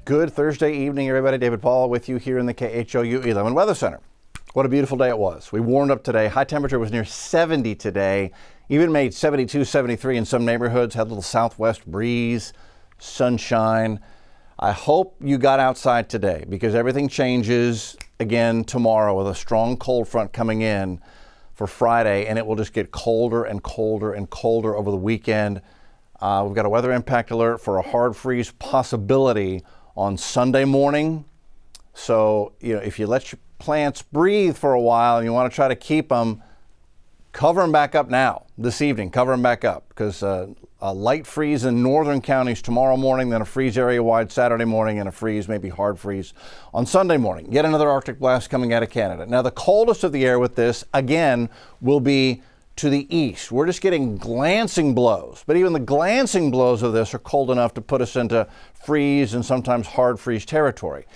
Good Thursday evening, everybody. David Paul with you here in the KHOU 11 Weather Center. What a beautiful day it was. We warmed up today. High temperature was near 70 today. Even made 72, 73 in some neighborhoods. Had a little southwest breeze, sunshine. I hope you got outside today because everything changes again tomorrow with a strong cold front coming in for Friday, and it will just get colder and colder and colder over the weekend. We've got a weather impact alert for a hard freeze possibility on Sunday morning. So, if you let your plants breathe for a while and you want to try to keep them, cover them back up now, this evening, cover them back up because a light freeze in northern counties tomorrow morning, then a freeze area-wide Saturday morning, and a freeze, maybe hard freeze on Sunday morning. Yet another Arctic blast coming out of Canada. Now, the coldest of the air with this, again, will be to the east. We're just getting glancing blows, but even the glancing blows of this are cold enough to put us into freeze and sometimes hard freeze territory.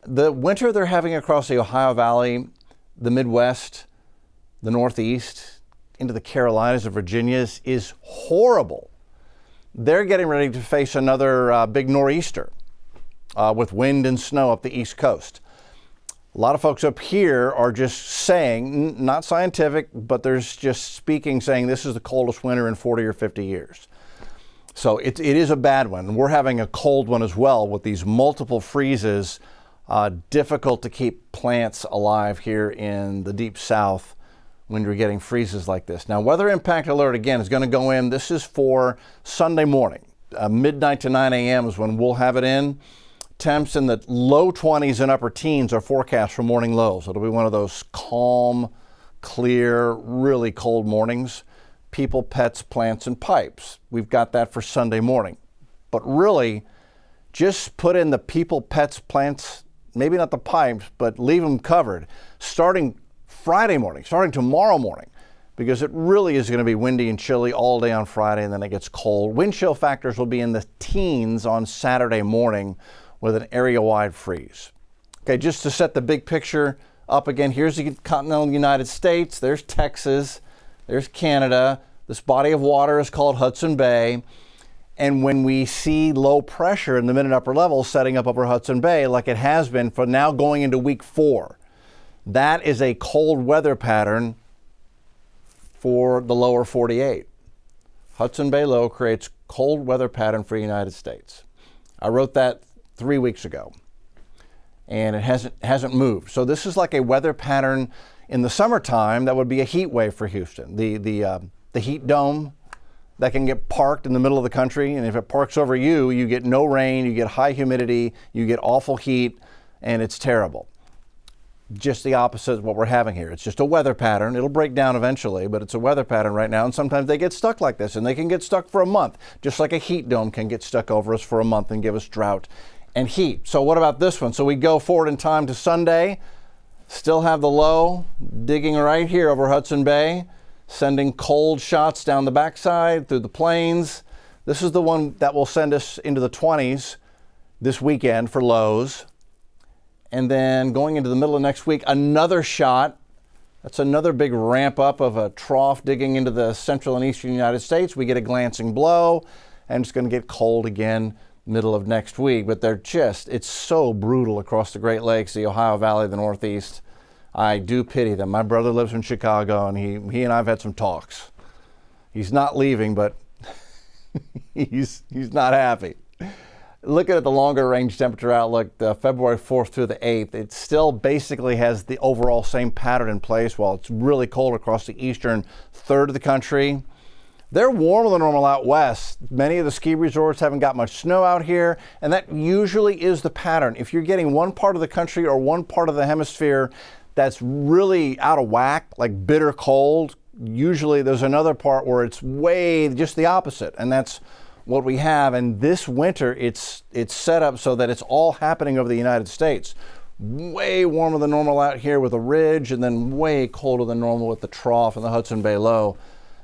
The winter they're having across the Ohio Valley, the Midwest, the Northeast, into the Carolinas and Virginias is horrible. They're getting ready to face another big nor'easter with wind and snow up the East Coast. A lot of folks up here are just saying, not scientific, but there's just speaking, saying this is the coldest winter in 40 or 50 years. So it is a bad one. We're having a cold one as well with these multiple freezes. Difficult to keep plants alive here in the deep south when you're getting freezes like this. Now, weather impact alert again is going to go in. This is for Sunday morning. Midnight to 9 a.m. is when we'll have it in. Temps in the low 20s and upper teens are forecast for morning lows. It'll be one of those calm, clear, really cold mornings. People, pets, plants, and pipes. We've got that for Sunday morning. But really, just put in the people, pets, plants, maybe not the pipes, but leave them covered starting Friday morning, starting tomorrow morning, because it really is going to be windy and chilly all day on Friday, and then it gets cold. Wind chill factors will be in the teens on Saturday morning with an area-wide freeze. Okay, just to set the big picture up again, here's the continental United States, there's Texas, there's Canada. This body of water is called Hudson Bay. And when we see low pressure in the mid and upper levels setting up over Hudson Bay, like it has been for now going into week 4, that is a cold weather pattern for the lower 48. Hudson Bay low creates cold weather pattern for the United States. I wrote that 3 weeks ago, and it hasn't moved. So this is like a weather pattern in the summertime that would be a heat wave for Houston. The heat dome that can get parked in the middle of the country, and if it parks over you, you get no rain, you get high humidity, you get awful heat, and it's terrible. Just the opposite of what we're having here. It's just a weather pattern. It'll break down eventually, but it's a weather pattern right now, and sometimes they get stuck like this, and they can get stuck for a month, just like a heat dome can get stuck over us for a month and give us drought and heat. So what about this one? So we go forward in time to Sunday, still have the low digging right here over Hudson Bay, sending cold shots down the backside through the plains. This is the one that will send us into the 20s this weekend for lows. And then going into the middle of next week, another shot. That's another big ramp up of a trough digging into the central and eastern United States. We get a glancing blow, and it's going to get cold again middle of next week. But it's so brutal across the Great Lakes, the Ohio Valley, the Northeast. I do pity them. My brother lives in Chicago, and he and I have had some talks. He's not leaving, but he's not happy. Looking at the longer range temperature outlook, February 4th through the 8th, it still basically has the overall same pattern in place. While it's really cold across the eastern third of the country, they're warmer than normal out west. Many of the ski resorts haven't got much snow out here, and that usually is the pattern. If you're getting one part of the country or one part of the hemisphere that's really out of whack, like bitter cold, usually there's another part where it's way just the opposite, and that's what we have. And this winter, it's set up so that it's all happening over the United States. Way warmer than normal out here with a ridge, and then way colder than normal with the trough and the Hudson Bay low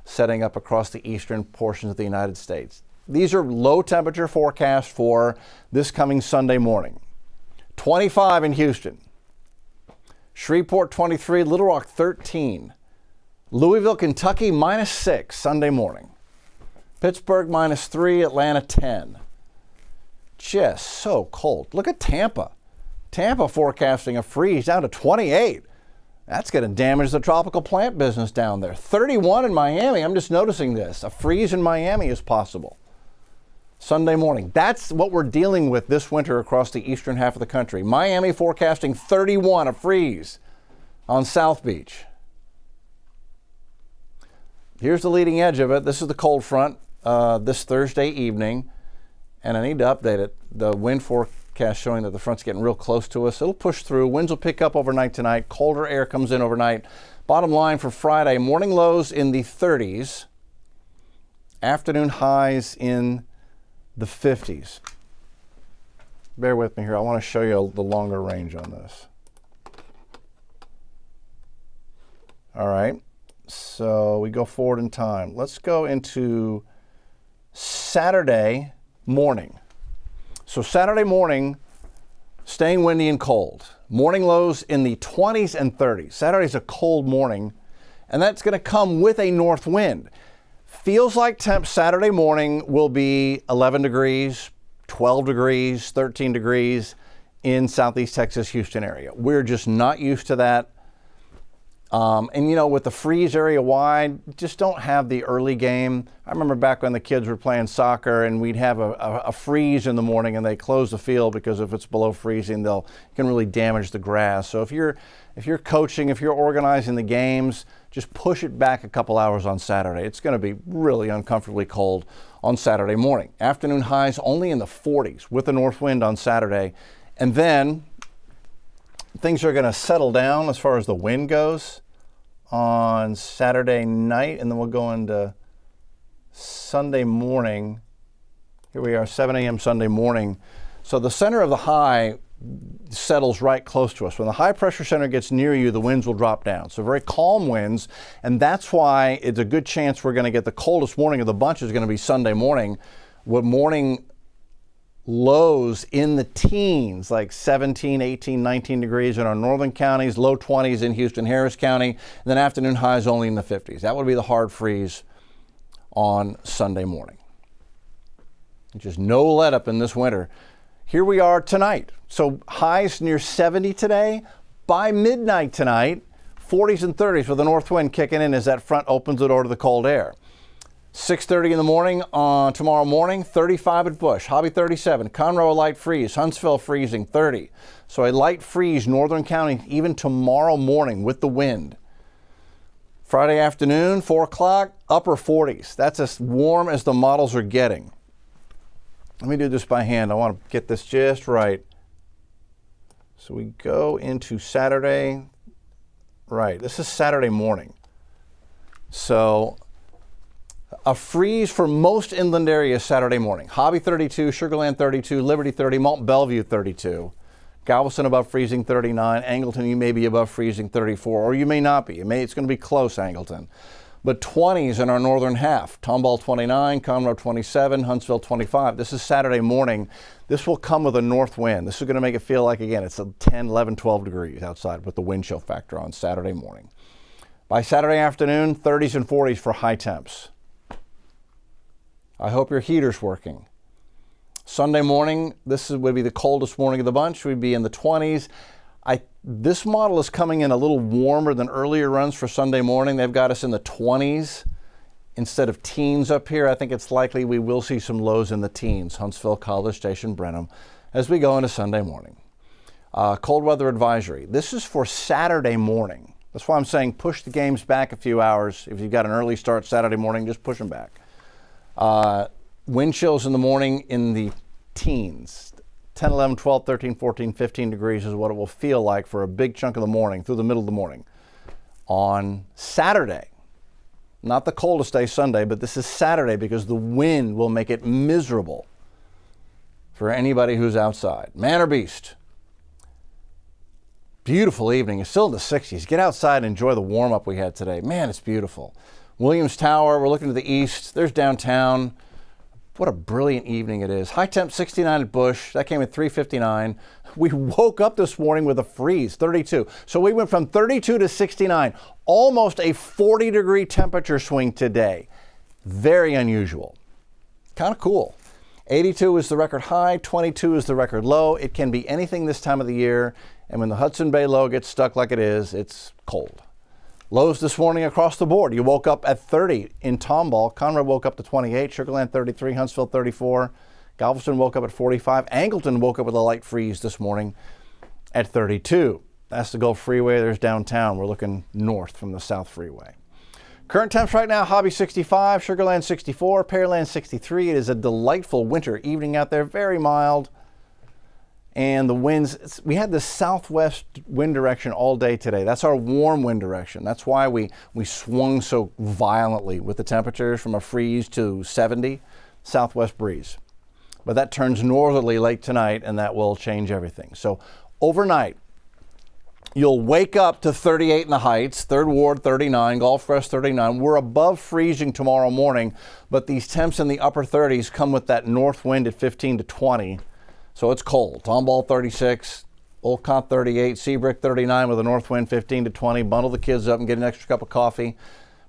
setting up across the eastern portions of the United States. These are low temperature forecasts for this coming Sunday morning. 25 in Houston. Shreveport 23, Little Rock 13. Louisville, Kentucky -6 Sunday morning. Pittsburgh -3, Atlanta 10. Just so cold. Look at Tampa. Tampa forecasting a freeze down to 28. That's going to damage the tropical plant business down there. 31 in Miami. I'm just noticing this. A freeze in Miami is possible. Sunday morning. That's what we're dealing with this winter across the eastern half of the country. Miami forecasting 31, a freeze on South Beach. Here's the leading edge of it. This is the cold front this Thursday evening, and I need to update it. The wind forecast showing that the front's getting real close to us. It'll push through. Winds will pick up overnight tonight. Colder air comes in overnight. Bottom line for Friday, morning lows in the 30s, afternoon highs in the 50s. Bear with me here. I want to show you the longer range on this. All right. So we go forward in time. Let's go into Saturday morning. So Saturday morning, staying windy and cold. Morning lows in the 20s and 30s. Saturday's a cold morning, and that's going to come with a north wind. Feels like temps Saturday morning will be 11 degrees, 12 degrees, 13 degrees in Southeast Texas, Houston area. We're just not used to that. And, you know, with the freeze area wide, just don't have the early game. I remember back when the kids were playing soccer and we'd have a freeze in the morning and they close the field because if it's below freezing, it can really damage the grass. So if you're coaching, if you're organizing the games, just push it back a couple hours on Saturday. It's going to be really uncomfortably cold on Saturday morning. Afternoon highs only in the 40s with the north wind on Saturday. And then things are going to settle down as far as the wind goes on Saturday night, and then we'll go into Sunday morning. Here we are, 7 a.m. Sunday morning. So the center of the high settles right close to us. When the high pressure center gets near you, the winds will drop down. So very calm winds, and that's why it's a good chance we're going to get the coldest morning of the bunch is going to be Sunday morning, with morning lows in the teens, like 17, 18, 19 degrees in our northern counties, low 20s in Houston, Harris County, and then afternoon highs only in the 50s. That would be the hard freeze on Sunday morning. Just no let up in this winter. Here we are tonight. So highs near 70 today. By midnight tonight, 40s and 30s with the north wind kicking in as that front opens the door to the cold air. 6:30 in the morning on tomorrow morning, 35 at Bush, Hobby 37, Conroe a light freeze, Huntsville freezing 30. So a light freeze, northern county, even tomorrow morning with the wind. Friday afternoon, 4 o'clock, upper 40s. That's as warm as the models are getting. Let me do this by hand. I want to get this just right. So we go into Saturday. Right, this is Saturday morning. So a freeze for most inland areas Saturday morning. Hobby 32, Sugarland 32, Liberty 30, Malt Bellevue 32. Galveston above freezing 39. Angleton, you may be above freezing 34, or you may not be. It's going to be close, Angleton. But 20s in our northern half. Tomball 29, Conroe 27, Huntsville 25. This is Saturday morning. This will come with a north wind. This is going to make it feel like, again, it's 10, 11, 12 degrees outside with the wind chill factor on Saturday morning. By Saturday afternoon, 30s and 40s for high temps. I hope your heater's working. Sunday morning, would be the coldest morning of the bunch. We'd be in the 20s. This model is coming in a little warmer than earlier runs for Sunday morning. They've got us in the 20s instead of teens up here. I think it's likely we will see some lows in the teens, Huntsville, College Station, Brenham, as we go into Sunday morning. Cold weather advisory. This is for Saturday morning. That's why I'm saying push the games back a few hours. If you've got an early start Saturday morning, just push them back. Wind chills in the morning in the teens. 10, 11, 12, 13, 14, 15 degrees is what it will feel like for a big chunk of the morning, through the middle of the morning. On Saturday, not the coldest day Sunday, but this is Saturday because the wind will make it miserable for anybody who's outside. Man or beast. Beautiful evening. It's still in the 60s. Get outside and enjoy the warm-up we had today. Man, it's beautiful. Williams Tower, we're looking to the east. There's downtown. What a brilliant evening it is. High temp 69 at Bush. That came at 3:59. We woke up this morning with a freeze, 32. So we went from 32 to 69. Almost a 40-degree temperature swing today. Very unusual. Kind of cool. 82 is the record high, 22 is the record low. It can be anything this time of the year, and when the Hudson Bay low gets stuck like it is, it's cold. Lows this morning across the board. You woke up at 30 in Tomball. Conroe woke up to 28, Sugar Land 33, Huntsville 34. Galveston woke up at 45. Angleton woke up with a light freeze this morning at 32. That's the Gulf Freeway. There's downtown. We're looking north from the South Freeway. Current temps right now, Hobby 65, Sugar Land 64, Pearland 63. It is a delightful winter evening out there, very mild. And the winds, we had the southwest wind direction all day today. That's our warm wind direction. That's why we swung so violently with the temperatures from a freeze to 70, southwest breeze. But that turns northerly late tonight, and that will change everything. So overnight, you'll wake up to 38 in the Heights, 3rd Ward 39, Gulf Crest 39. We're above freezing tomorrow morning, but these temps in the upper 30s come with that north wind at 15 to 20. So it's cold. Tomball 36, Olcott 38, Seabrook 39 with a north wind 15 to 20. Bundle the kids up and get an extra cup of coffee.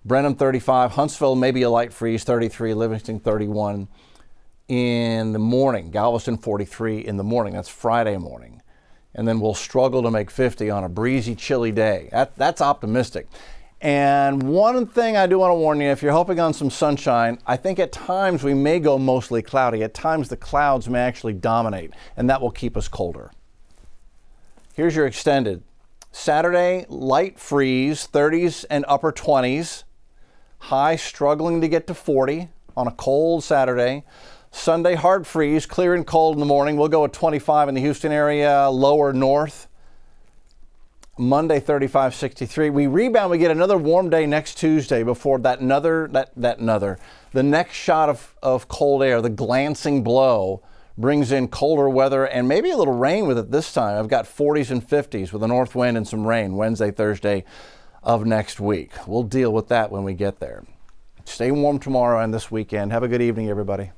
Brenham 35, Huntsville maybe a light freeze 33, Livingston 31 in the morning. Galveston 43 in the morning. That's Friday morning. And then we'll struggle to make 50 on a breezy, chilly day. That's optimistic. And one thing I do want to warn you, if you're hoping on some sunshine, I think at times we may go mostly cloudy. At times the clouds may actually dominate, and that will keep us colder. Here's your extended. Saturday, light freeze, 30s and upper 20s. High struggling to get to 40 on a cold Saturday. Sunday, hard freeze, clear and cold in the morning. We'll go at 25 in the Houston area, lower north. Monday, 35, 63. We rebound. We get another warm day next Tuesday before the next shot of cold air, the glancing blow, brings in colder weather and maybe a little rain with it this time. I've got 40s and 50s with a north wind and some rain Wednesday, Thursday of next week. We'll deal with that when we get there. Stay warm tomorrow and this weekend. Have a good evening, everybody.